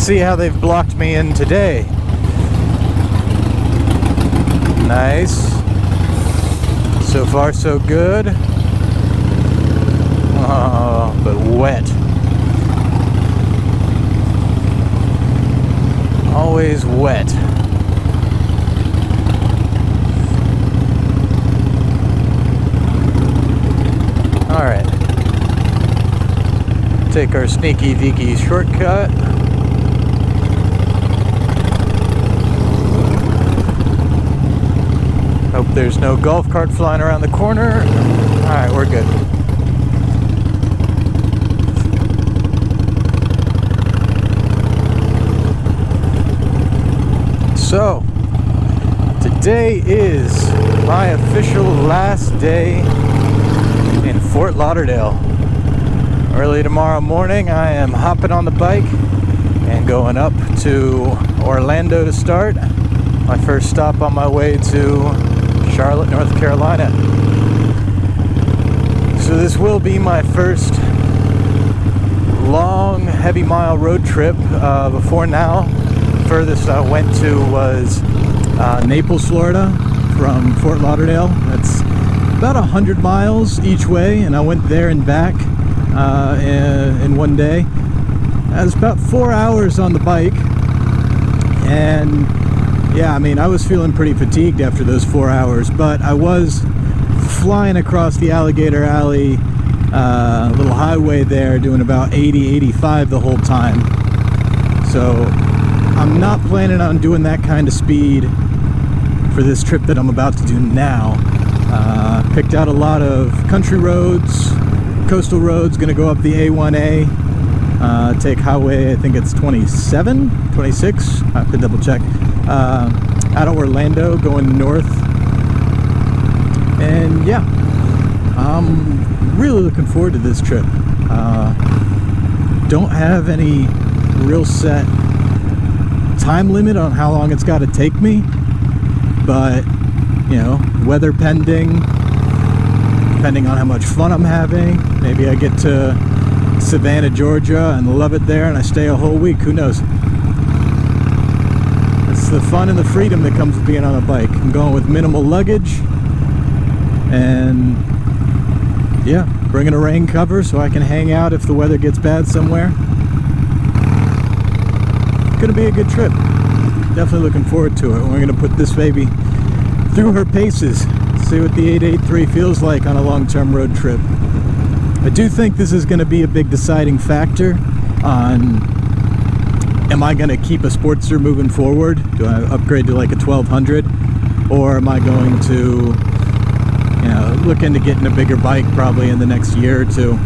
see how they've blocked me in today. Nice. So far so good. Oh, but wet. Always wet. Alright. Take our sneaky deaky shortcut. Hope there's no golf cart flying around the corner. Alright, we're good. So, today is my official last day in Fort Lauderdale. Early tomorrow morning, I am hopping on the bike and going up to Orlando to start. My first stop on my way to Charlotte, North Carolina. So this will be my first long, heavy mile road trip. Before now, the furthest I went to was Naples, Florida, from Fort Lauderdale. That's about 100 miles each way, and I went there and back in one day. I was about 4 hours on the bike, and yeah, I mean, I was feeling pretty fatigued after those 4 hours, but I was flying across the Alligator Alley little highway there, doing about 80, 85 the whole time. So I'm not planning on doing that kind of speed for this trip that I'm about to do now. Picked out a lot of country roads, coastal roads, gonna go up the A1A, take highway, I think it's 27, 26, I have to double check, out of Orlando, going north. And yeah, I'm really looking forward to this trip. Don't have any real set time limit on how long it's got to take me, but you know, weather pending, depending on how much fun I'm having, maybe I get to Savannah, Georgia and love it there and I stay a whole week, who knows. It's the fun and the freedom that comes with being on a bike. I'm going with minimal luggage, and yeah, bringing a rain cover so I can hang out if the weather gets bad somewhere. Gonna be a good trip. Definitely looking forward to it. We're gonna put this baby through her paces, see what the 883 feels like on a long-term road trip. I do think this is gonna be a big deciding factor on, am I gonna keep a Sportster moving forward? Do I upgrade to like a 1200? Or am I going to, you know, look into getting a bigger bike probably in the next year or two?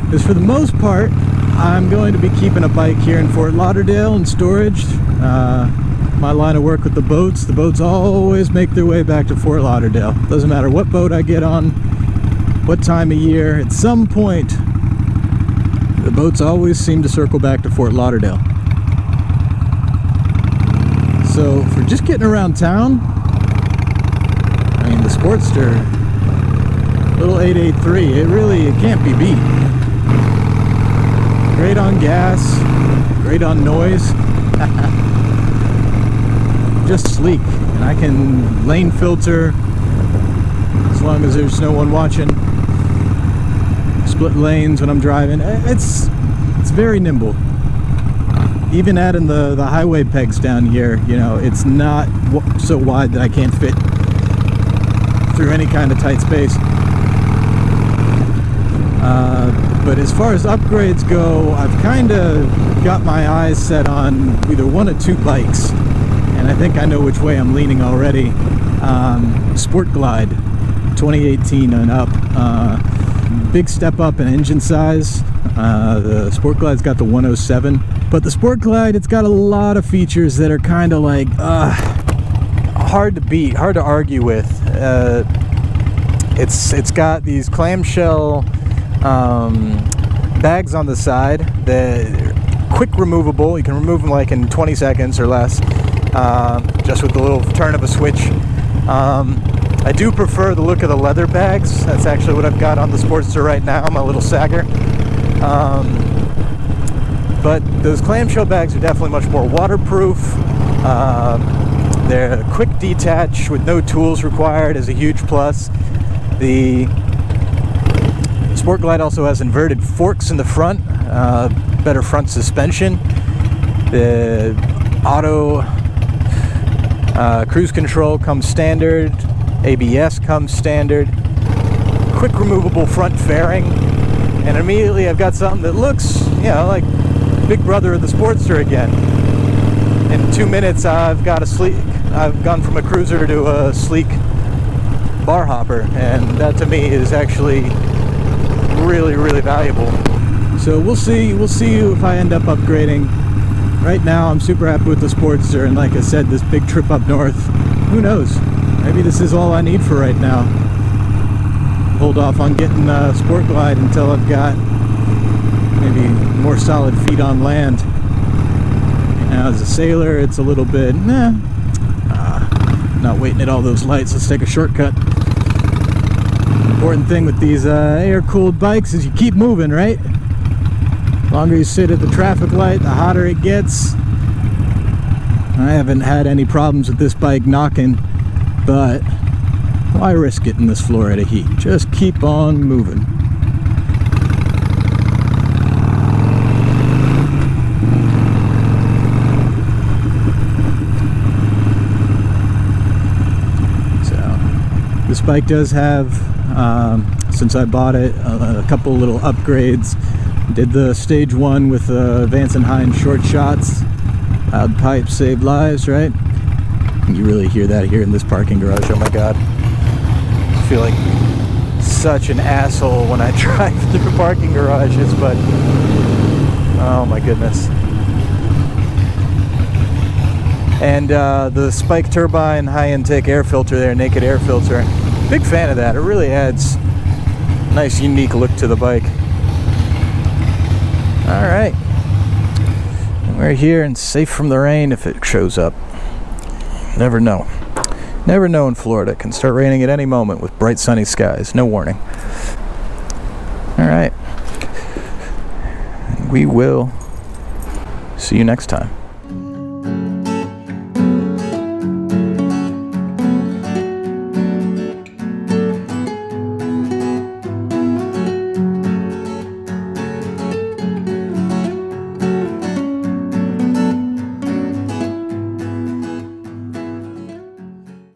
Because for the most part, I'm going to be keeping a bike here in Fort Lauderdale in storage. My line of work with the boats always make their way back to Fort Lauderdale. Doesn't matter what boat I get on, what time of year, at some point, the boats always seem to circle back to Fort Lauderdale. So for just getting around town, I mean, the Sportster, little 883, it can't be beat. Great on gas, great on noise, just sleek, and I can lane filter as long as there's no one watching. Split lanes when I'm driving. It's very nimble. Even adding the highway pegs down here, you know, it's not so wide that I can't fit through any kind of tight space. But as far as upgrades go, I've kind of got my eyes set on either one or two bikes, and I think I know which way I'm leaning already. Sportglide 2018 and up. Big step up in engine size. The Sportglide's got the 107, but the Sportglide, it's got a lot of features that are kind of like hard to beat, hard to argue with. It's got these clamshell bags on the side that are quick removable. You can remove them like in 20 seconds or less, just with the little turn of a switch. I do prefer the look of the leather bags. That's actually what I've got on the Sportster right now, my little Sagger. but those clamshell bags are definitely much more waterproof. They're quick detach with no tools required is a huge plus. The Sportglide also has inverted forks in the front, better front suspension. The auto cruise control comes standard, ABS comes standard, quick removable front fairing, and immediately I've got something that looks, you know, like big brother of the Sportster again. In 2 minutes I've gone from a cruiser to a sleek bar hopper, and that to me is actually really, really valuable. So we'll see if I end up upgrading. Right now I'm super happy with the Sportster, and like I said, this big trip up north, who knows, maybe this is all I need for right now. Hold off on getting Sportglide until I've got maybe more solid feet on land. Right now as a sailor it's a little bit not waiting at all those lights. Let's take a shortcut. Important thing with these air-cooled bikes is you keep moving, right? The longer you sit at the traffic light, the hotter it gets. I haven't had any problems with this bike knocking, but why risk it in this Florida heat? Just keep on moving. So, this bike does have, since I bought it, a couple little upgrades. Did the stage 1 with Vance and Hine short shots. Loud pipes save lives, right? You really hear that here in this parking garage. Oh my god. I feel like such an asshole when I drive through parking garages, but oh my goodness. And the Spike Turbine high intake air filter there, naked air filter. Big fan of that. It really adds a nice unique look to the bike. Alright, we're here and safe from the rain if it shows up. Never know. Never know in Florida. It can start raining at any moment with bright sunny skies. No warning. Alright. We will see you next time.